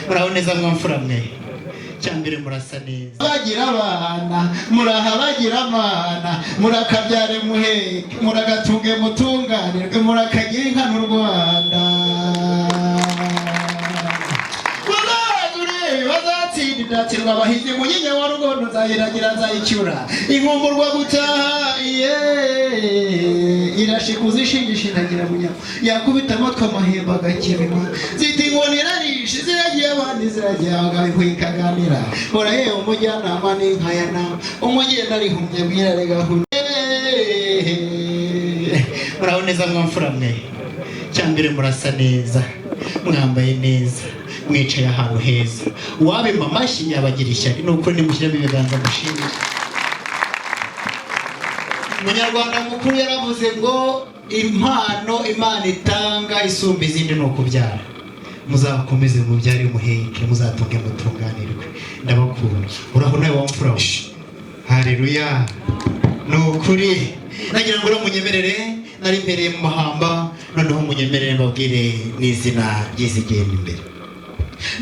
muraho neza mwamfura mwe cyambere murasa neza bagira abana muraha bagira amana murakabyare muheke muragatunge mutunganirwe murakagira inka n'u Rwanda bazatsindatirwa abahizi munyinya wa rugondo nzayiragira nzayicyura inkumburwa gutaha irashikuza ishingisha iragira munya yakubita amatwi amahembe agakirima ziti ngonera rishi ziragiye abandi ziragiye agahwikaganira hora yewe umujyanama n'inkayana umugenda arihumye bwirare gahunda muraho neza mwamfura mwe cyambere murasa neza mwambaye neza mwicaye ahantu heza wabima amashyi yabagira ishyari nuko nimushyiramo ibiganza mushimire Umunyarwanda mukuru yaravuze ngo impano Imana itanga isumba izindi no kubyara muzabakomeze mubyare muheke muzatunge mutunganirwe ndabakunda uraho nawe wamfura haleluya nukuri nagira ngo munyemerere nari mpereye mu mahamba noneho munyemerere mbabwire n'izina ry'izigenda imbere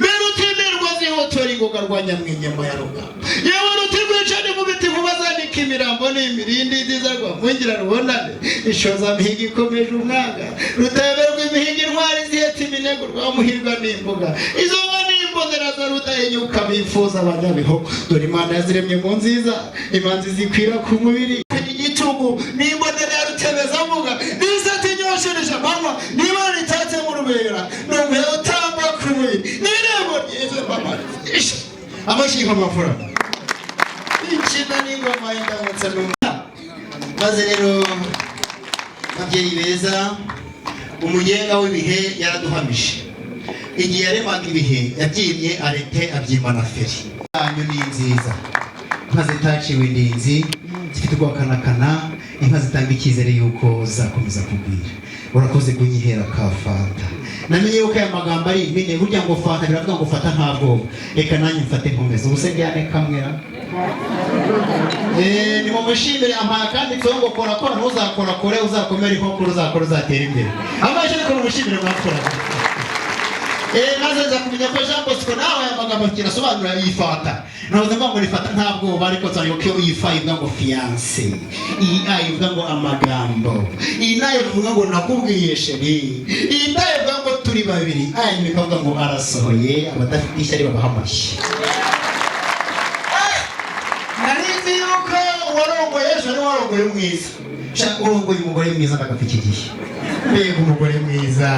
Merutemerwa zihotora ingoga rwanya mwinyama ya rugamba yewe rutigwicane mu biti kubazandika imirambo n'imirindi izizagwa mwingira rubonane ishoza mihiga ikomeje umwanga ruteberwa imihiga intwari zihetse iminego rwamuhirwa n'imbuga izo nka n'imbonera za rudahinyuka bifuza abanyabiho dore Imana yaziremye mu nziza imanzi zikwira ku mubiri igitugu n'imbonera ya rutebezavuga n'isati nyoshereje amanywa n'Imana itatse mu rubera n'umwe utamba ku mubiri n'irembo ryiza mama amashyiga amafura ikina n'ingoma y'indamutsa n'umwana maze rero ababyeyi beza umugenga w'ibihe yaraduhamije igihe yaremaga ibihe yabyimye arete abyima na feri yanyu ni nziza inka zitaciwe indinzi zifite ubwakanakana inka zitanga icyizere yuko zakomeza kugwira urakoze kunyihera ka fanta namenye yuko aya magambo ari impine burya ngo fanta biravuga ngo fata nta bwoba reka nanjye mfate nkomeza ubuse njyane kamwera ni mu mushimire ampaye akanditseho ngo kora kora ntuzakora kore uzakomera inkokora uzakora uzatera imbere amaje ariko mu mushimire mwakora maze nza kumenya ko Jean Bosco nawe aya magambo kirasobanura yifata nahoze mvuga ngo nifata nta bwoba ariko nzanye ko yifa ivuga ngo fiance iyi ivuga ngo amagambo iyi nayo ivuga ngo nakubwiye sheri iyi nayo ivuga ngo turi babiri aya nikavuga ngo arasohoye abadafite ishyari babaha amashyi narizi yuko warongoye ejo ni warongoye mwiza urongoye umugore mwiza ndagafite igihe mbega umugore mwiza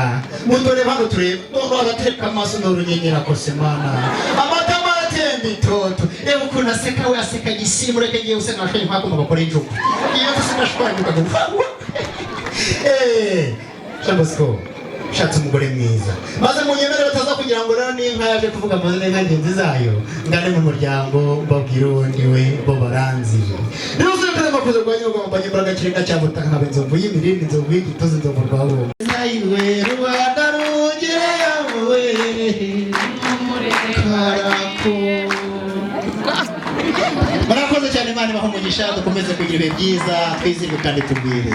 mutore bano tureba bagatereka amaso n'urunyenyera kose mana amatama aratemba itoto yewe ukuntu aseka we aseka gisimu reka ngiye useka nashanye nk'ako mu bakora injugu iyo tusinashwanyuka gupfa Jean Bosco shatse umugore mwiza maze munyemerere bataza kugira ngo rero n'inka yaje kuvuga amazina y'inka ngenzi zayo ngane mu muryango mbabwire undi we bo baranzi rero usubire makuze kwa nyoko mbanye imbaraga kirenga cyabutaka nkabe inzovu y'imirindi inzovu y'igitozi inzovu rwabo nayiwe Rwanda rugere yawe karako barakoze cyane Imana ibaha umugisha dukomeze kugira ibihe byiza twizirwe kandi tubwire